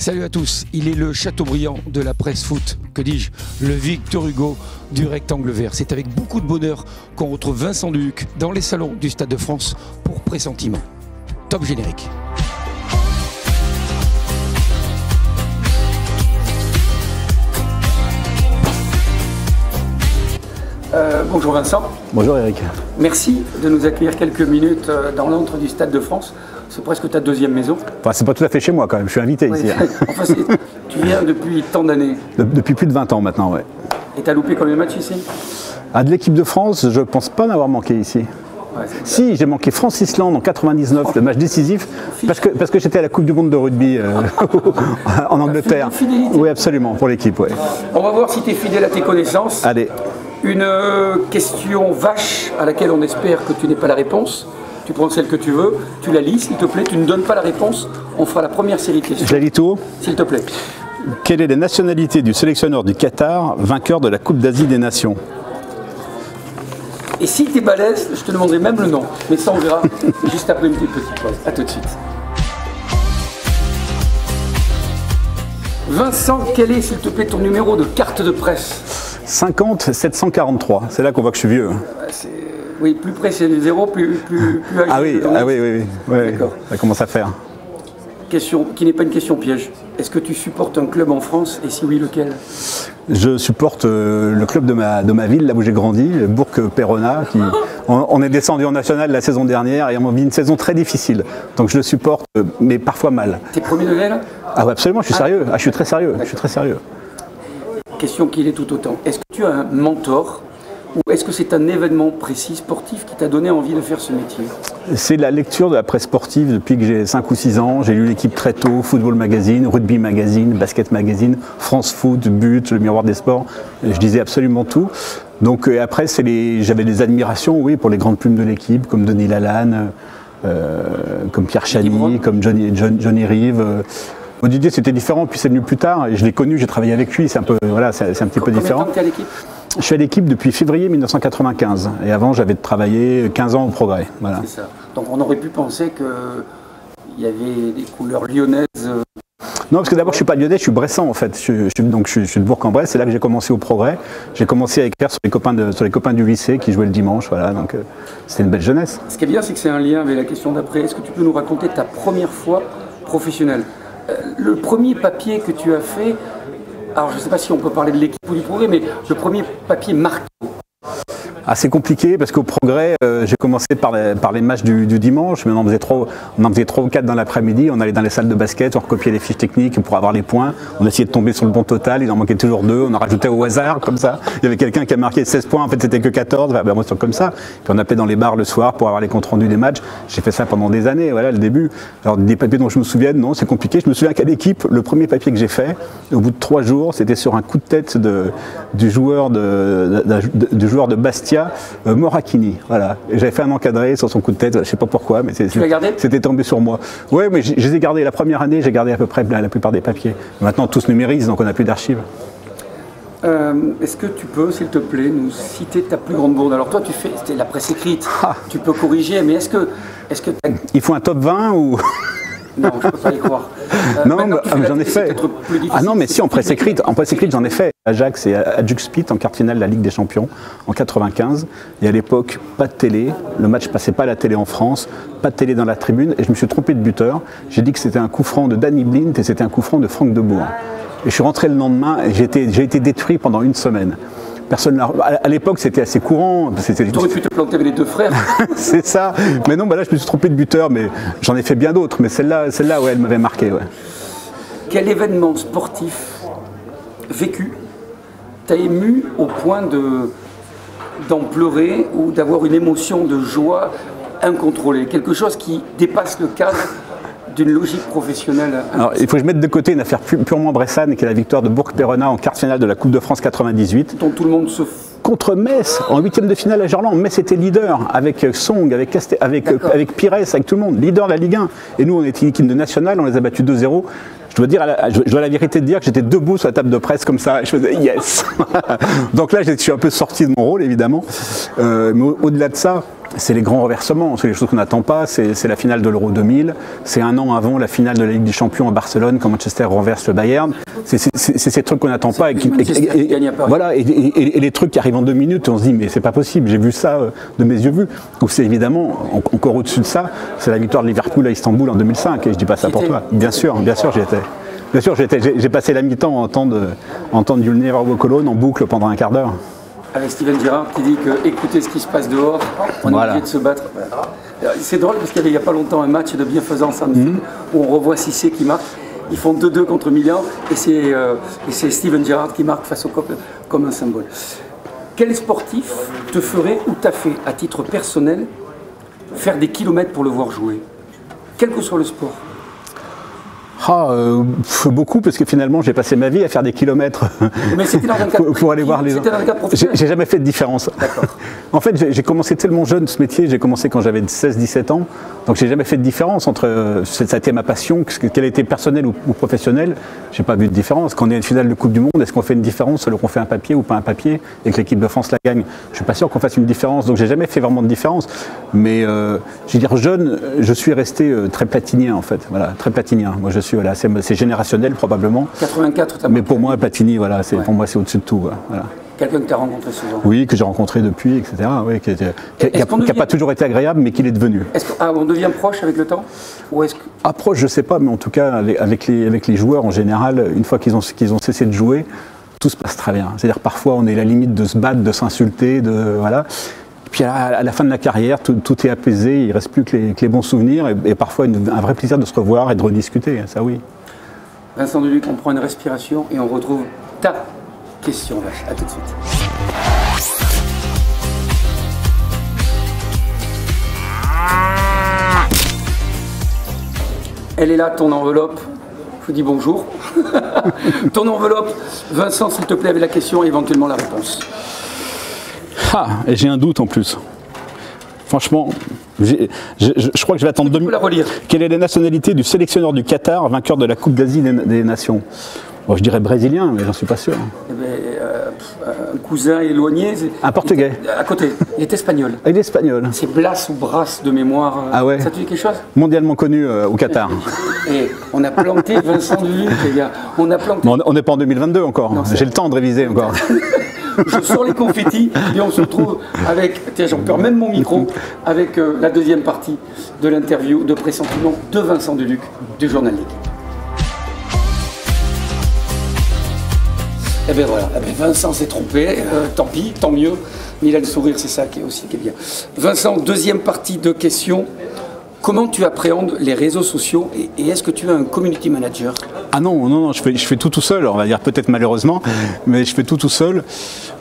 Salut à tous, il est le Chateaubriand de la presse foot, que dis-je, le Victor Hugo du rectangle vert. C'est avec beaucoup de bonheur qu'on retrouve Vincent Dubuc dans les salons du Stade de France pour Pressentiment. Top générique. Bonjour Vincent. Bonjour Eric. Merci de nous accueillir quelques minutes dans l'antre du Stade de France. C'est presque ta deuxième maison. Enfin, c'est pas tout à fait chez moi quand même, je suis invité ici. Enfin, tu viens depuis tant d'années. Depuis plus de 20 ans maintenant, ouais. Et t'as loupé combien de matchs ici? De l'équipe de France, je pense pas en avoir manqué ici. Ouais, si, j'ai manqué France-Islande en 99, le match décisif, parce que j'étais à la Coupe du Monde de rugby en Angleterre. Oui, absolument, pour l'équipe. Ouais. On va voir si tu es fidèle à tes connaissances. Allez. Une question vache à laquelle on espère que tu n'aies pas la réponse. Tu prends celle que tu veux, tu la lis s'il te plaît, tu ne donnes pas la réponse, on fera la première série de questions. Je la lis tout. S'il te plaît. Quelle est la nationalité du sélectionneur du Qatar, vainqueur de la Coupe d'Asie des Nations? Et si tu es balèze, je te demanderai même le nom, mais ça on verra juste après une petite pause. A tout de suite. Vincent, quel est s'il te plaît ton numéro de carte de presse? 50 743, c'est là qu'on voit que je suis vieux. Oui, plus près c'est les zéros, plus âgé. Ah oui, ouais, d'accord. Ça commence à faire. Question qui n'est pas une question piège. Est-ce que tu supportes un club en France et si oui, lequel? Je supporte le club de ma ville, là où j'ai grandi, Bourg-Perona. On est descendu en national la saison dernière et on vit une saison très difficile. Donc je le supporte, mais parfois mal. T'es premier degré là? Ah ouais, absolument, je suis sérieux. Je suis très sérieux. Je suis très sérieux. Question qui l'est tout autant. Est-ce que tu as un mentor? Ou est-ce que c'est un événement précis sportif qui t'a donné envie de faire ce métier? C'est la lecture de la presse sportive depuis que j'ai 5 ou 6 ans. J'ai lu l'équipe très tôt, Football Magazine, Rugby Magazine, Basket Magazine, France Foot, But, le Miroir des Sports. Je lisais absolument tout. Donc après, j'avais des admirations, oui, pour les grandes plumes de l'équipe, comme Denis Lalanne, comme Pierre Chany, comme Johnny Rive. Didier, c'était différent, puis c'est venu plus tard. Et je l'ai connu, j'ai travaillé avec lui. C'est un peu, voilà, c'est un petit peu différent. Combien de temps tu es à l'équipe? Je suis à l'équipe depuis février 1995 et avant j'avais travaillé 15 ans au Progrès. Voilà. C'est ça. Donc on aurait pu penser qu'il y avait des couleurs lyonnaises. Non, parce que d'abord je suis pas lyonnais, je suis bressan en fait. Je suis de Bourg-en-Bresse, c'est là que j'ai commencé au Progrès. J'ai commencé à écrire sur les copains du lycée qui jouaient le dimanche. Voilà, donc c'était une belle jeunesse. Ce qui est bien, c'est que c'est un lien avec la question d'après. Est-ce que tu peux nous raconter ta première fois professionnelle? Le premier papier que tu as fait. Alors je ne sais pas si on peut parler de l'équipe ou du Progrès, mais le premier papier marqué. C'est compliqué parce qu'au Progrès, j'ai commencé par les matchs du dimanche, mais on en faisait 3 ou 4 dans l'après-midi. On allait dans les salles de basket, on recopiait les fiches techniques pour avoir les points. On essayait de tomber sur le bon total, il en manquait toujours 2. On en rajoutait au hasard, comme ça. Il y avait quelqu'un qui a marqué 16 points, en fait c'était que 14. Moi c'est comme ça. Puis on appelait dans les bars le soir pour avoir les comptes rendus des matchs. J'ai fait ça pendant des années, voilà le début. Alors des papiers dont je me souviens, non, c'est compliqué. Je me souviens qu'à l'équipe, le premier papier que j'ai fait, au bout de 3 jours, c'était sur un coup de tête du joueur de Bastia. Moracchini, voilà. J'avais fait un encadré sur son coup de tête, je ne sais pas pourquoi, mais c'était tombé sur moi. Oui, mais je les ai gardés la première année, j'ai gardé à peu près la plupart des papiers. Maintenant, tout se numérise, donc on n'a plus d'archives. Est-ce que tu peux, s'il te plaît, nous citer ta plus grande bourde? Alors toi, c'était la presse écrite, tu peux corriger, mais est-ce que il faut un top 20 ou... Non, je ne peux pas y croire. Non, j'en ai fait. Non, mais si, en presse écrite, j'en ai fait. Ajax et Adjuxpit en quart finale de la Ligue des Champions en 95. Et à l'époque, pas de télé. Le match passait pas à la télé en France. Pas de télé dans la tribune. Et je me suis trompé de buteur. J'ai dit que c'était un coup franc de Danny Blind et c'était un coup franc de Franck Debourg. Et je suis rentré le lendemain et j'ai été détruit pendant 1 semaine. Personne à l'époque, c'était assez courant. Tu aurais pu te planter avec les 2 frères. C'est ça. Mais non, là, je me suis trompé de buteur, mais j'en ai fait bien d'autres. Mais celle-là, ouais, elle m'avait marqué. Ouais. Quel événement sportif vécu t'a ému au point d'en pleurer ou d'avoir une émotion de joie incontrôlée? Quelque chose qui dépasse le cadre d'une logique professionnelle. Alors, il faut que je mette de côté une affaire purement bressane, qui est la victoire de Bourg-Perona en quart finale de la Coupe de France 98. Dont tout le monde se contre Metz, en 8e de finale à Gerland. Metz était leader, avec Song, avec Pires, avec tout le monde, leader de la Ligue 1. Et nous, on était une équipe de nationale, on les a battus 2-0. Je dois la vérité de dire que j'étais debout sur la table de presse comme ça, et je faisais yes. Donc là, je suis un peu sorti de mon rôle, évidemment. Mais au-delà de ça, c'est les grands renversements, c'est les choses qu'on n'attend pas, c'est la finale de l'Euro 2000, c'est un an avant la finale de la Ligue des Champions à Barcelone quand Manchester renverse le Bayern, c'est ces trucs qu'on n'attend pas voilà, et les trucs qui arrivent en 2 minutes, on se dit mais c'est pas possible, j'ai vu ça de mes yeux vus. Donc c'est évidemment, encore au-dessus de ça, c'est la victoire de Liverpool à Istanbul en 2005, et je dis pas ça pour toi, bien sûr j'y étais. Bien sûr, j'ai passé la mi-temps à entendre You'll Never Walk Alone en boucle pendant un quart d'heure. Avec Steven Gerrard qui dit que écoutez ce qui se passe dehors, on est obligé de se battre. C'est drôle parce qu'il y avait il n'y a pas longtemps un match de bienfaisance où on revoit Cissé qui marque. Ils font 2-2 contre Milan et c'est Steven Gerrard qui marque face au COP comme un symbole. Quel sportif te ferait ou t'a fait, à titre personnel, faire des kilomètres pour le voir jouer, quel que soit le sport? Beaucoup, parce que finalement j'ai passé ma vie à faire des kilomètres. Mais c'était dans un cadre pour aller voir les gens. J'ai jamais fait de différence. En fait, j'ai commencé tellement jeune ce métier, j'ai commencé quand j'avais 16-17 ans, donc j'ai jamais fait de différence entre ça a été ma passion, qu'elle était personnelle ou professionnelle, j'ai pas vu de différence. Quand on est à une finale de Coupe du Monde, est-ce qu'on fait une différence selon qu'on fait un papier ou pas un papier et que l'équipe de France la gagne? Je suis pas sûr qu'on fasse une différence, donc j'ai jamais fait vraiment de différence. Mais je veux dire, jeune, je suis resté très platinien en fait, voilà, très platinien. Moi je suis, voilà, c'est générationnel probablement. 84, mais pour moi Platini, voilà, pour moi c'est au-dessus de tout. Voilà. Quelqu'un que tu as rencontré souvent? Oui, que j'ai rencontré depuis, etc. Oui, qui n'a pas toujours été agréable, mais qu'il est devenu. On devient proche avec le temps? Proche, je ne sais pas, mais en tout cas, avec les joueurs en général, une fois qu'ils ont cessé de jouer, tout se passe très bien. C'est-à-dire parfois, on est à la limite de se battre, de s'insulter, voilà. Puis à la fin de la carrière, tout est apaisé, il ne reste plus que les bons souvenirs et parfois un vrai plaisir de se revoir et de rediscuter, ça oui. Vincent Deluc, on prend une respiration et on retrouve ta question. À tout de suite. Elle est là, ton enveloppe. Je vous dis bonjour. Ton enveloppe. Vincent, s'il te plaît, avec la question et éventuellement la réponse. Et j'ai un doute en plus. Franchement, je crois que je vais attendre 2 minutes. Quelle est la nationalité du sélectionneur du Qatar, vainqueur de la Coupe d'Asie des Nations? Bon, je dirais brésilien, mais j'en suis pas sûr. Un cousin éloigné. Un portugais. À côté. Il est espagnol. Il est espagnol. C'est Blas ou Brass de mémoire. Ah ouais. Ça te dit quelque chose? Mondialement connu au Qatar. Et on a planté Vincent Deluc, les gars. On a planté. On n'est pas en 2022 encore. J'ai le temps de réviser encore. Je sors les confettis et on se retrouve avec, tiens j'en perds même mon micro, avec la deuxième partie de l'interview de pressentiment de Vincent Deluc du Journal Ligue. Eh bien voilà, Vincent s'est trompé, tant pis, tant mieux, mais il a le sourire, c'est ça qui est bien. Vincent, deuxième partie de questions. Comment tu appréhendes les réseaux sociaux et est-ce que tu es un community manager? Ah non, je fais tout seul, on va dire peut-être malheureusement, mais je fais tout seul.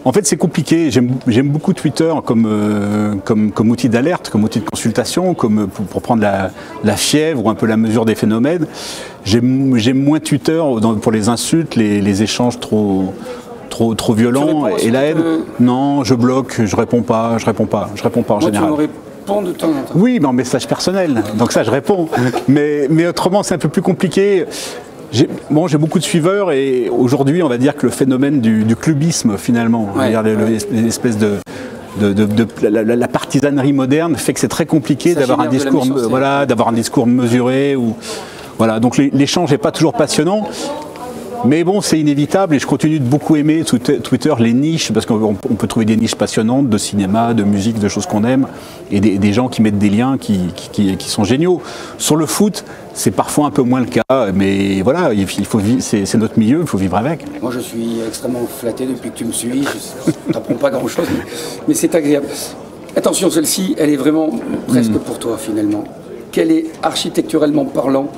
En fait, c'est compliqué. J'aime beaucoup Twitter comme outil d'alerte, comme outil de consultation, comme pour prendre la fièvre ou un peu la mesure des phénomènes. J'aime moins Twitter pour les insultes, les échanges trop violents et la haine. Non, je bloque, je réponds pas en général. De temps en temps. Oui, mais en message personnel, donc ça je réponds. Mais autrement, c'est un peu plus compliqué. J'ai beaucoup de suiveurs et aujourd'hui, on va dire que le phénomène du clubisme, finalement, l'espèce de la partisanerie moderne fait que c'est très compliqué d'avoir un discours, d'avoir un discours mesuré donc l'échange n'est pas toujours passionnant. Mais bon, c'est inévitable et je continue de beaucoup aimer Twitter, les niches, parce qu'on peut trouver des niches passionnantes de cinéma, de musique, de choses qu'on aime, et des gens qui mettent des liens qui sont géniaux. Sur le foot, c'est parfois un peu moins le cas, mais voilà, c'est notre milieu, il faut vivre avec. Moi, je suis extrêmement flatté depuis que tu me suis, je t'apprends pas grand-chose, mais c'est agréable. Attention, celle-ci, elle est vraiment presque pour toi, finalement. Quel est, architecturellement parlant,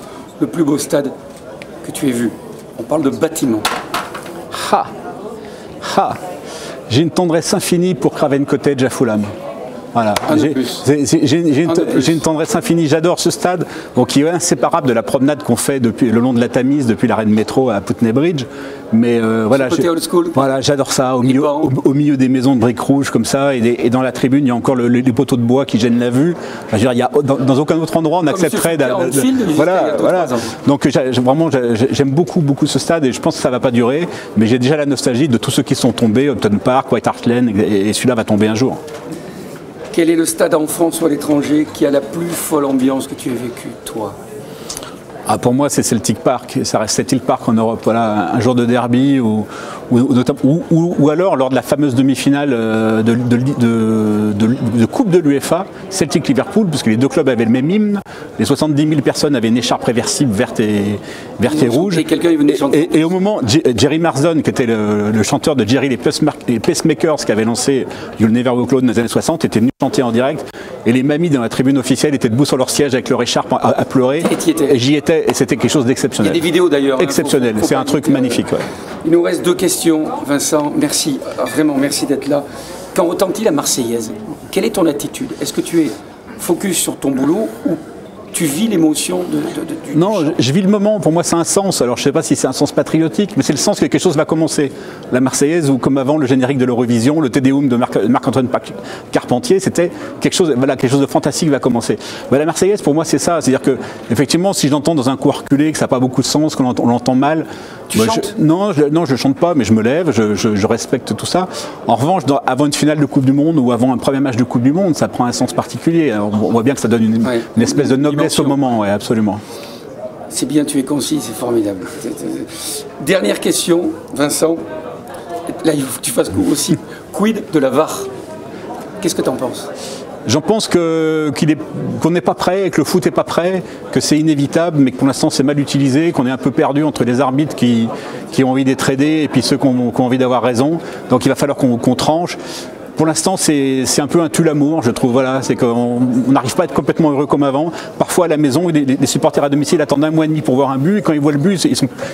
le plus beau stade que tu aies vu? On parle de bâtiment. J'ai une tendresse infinie pour Craven Cottage à Fulham. Voilà. J'ai une tendresse infinie, j'adore ce stade, qui est inséparable de la promenade qu'on fait le long de la Tamise depuis l'arrêt de métro à Putney Bridge. Mais voilà, j'adore ça, au milieu des maisons de briques rouges comme ça, et dans la tribune, il y a encore les poteaux de bois qui gênent la vue. Enfin, dans aucun autre endroit, on accepterait voilà. Donc vraiment, j'aime beaucoup ce stade et je pense que ça ne va pas durer, mais j'ai déjà la nostalgie de tous ceux qui sont tombés, Upton Park, White Hart Lane, et celui-là va tomber un jour. Quel est le stade en France ou à l'étranger qui a la plus folle ambiance que tu aies vécue, toi? Pour moi, c'est Celtic Park. Ça reste Celtic Park en Europe. Voilà, un jour de derby ou alors lors de la fameuse demi-finale de Coupe de l'UEFA, Celtic-Liverpool, puisque les deux clubs avaient le même hymne. Les 70 000 personnes avaient une écharpe réversible verte et rouge. Et quelqu'un est venu chanter. Et au moment, Jerry Marsden, qui était le chanteur de Jerry les Pacemakers, qui avait lancé You'll Never Walk Alone dans les années 60, était venu chanter en direct. Et les mamies dans la tribune officielle étaient debout sur leur siège avec leur écharpe à pleurer. Et j'y étais. Et c'était quelque chose d'exceptionnel. Il y a des vidéos d'ailleurs. Exceptionnel, c'est un truc magnifique. Ouais. Il nous reste 2 questions, Vincent. Merci, vraiment merci d'être là. Quand retentit la Marseillaise, quelle est ton attitude? Est-ce que tu es focus sur ton boulot ou tu vis l'émotion du Non, chant? je vis le moment. Pour moi, c'est un sens. Alors, je ne sais pas si c'est un sens patriotique, mais c'est le sens que quelque chose va commencer. La Marseillaise, ou comme avant le générique de l'Eurovision, le Te Deum de Marc-Antoine Carpentier, c'était quelque chose de fantastique va commencer. La Marseillaise, pour moi, c'est ça. C'est-à-dire que, effectivement, si je l'entends dans un coup reculé, que ça n'a pas beaucoup de sens, qu'on l'entend mal. Tu chantes? Non, je ne chante pas, mais je me lève, je respecte tout ça. En revanche, avant une finale de Coupe du Monde ou avant un premier match de Coupe du Monde, ça prend un sens particulier. Alors, on voit bien que ça donne une espèce de noblesse au moment, ouais, absolument. C'est bien, tu es concis, c'est formidable. Dernière question, Vincent. Là, il faut que tu fasses coup aussi. Quid de la VAR? Qu'est-ce que tu en penses? J'en pense qu'on n'est pas prêt, que le foot n'est pas prêt, que c'est inévitable, mais que pour l'instant c'est mal utilisé, qu'on est un peu perdu entre les arbitres qui ont envie d'être aidés et puis ceux qui ont envie d'avoir raison. Donc il va falloir qu'on tranche. Pour l'instant, c'est un peu un tue-l'amour, je trouve. Voilà, c'est qu'on n'arrive pas à être complètement heureux comme avant. Parfois, à la maison, les supporters à domicile attendent 1 mois et demi pour voir un but. Et quand ils voient le but,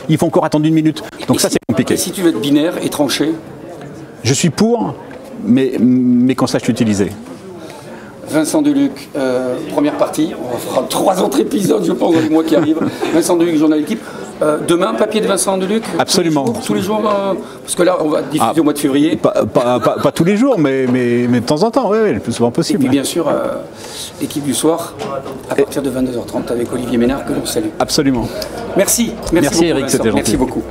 ils font encore attendre 1 minute. Donc ça, c'est compliqué. Et si tu veux être binaire et tranché? Je suis pour, mais qu'on sache l'utiliser. Vincent Deluc, première partie. On fera 3 autres épisodes, je pense, dans le mois qui arrive. Vincent Deluc, journal d'équipe. Demain, papier de Vincent Deluc? Absolument. Tous les jours, parce que là, on va diffuser au mois de février. Pas tous les jours, mais de temps en temps, oui, le plus souvent possible. Et puis bien sûr, l'équipe du soir, à partir de 22h30 avec Olivier Ménard, que l'on salue. Absolument. Merci Eric, beaucoup, c'était gentil. Merci beaucoup.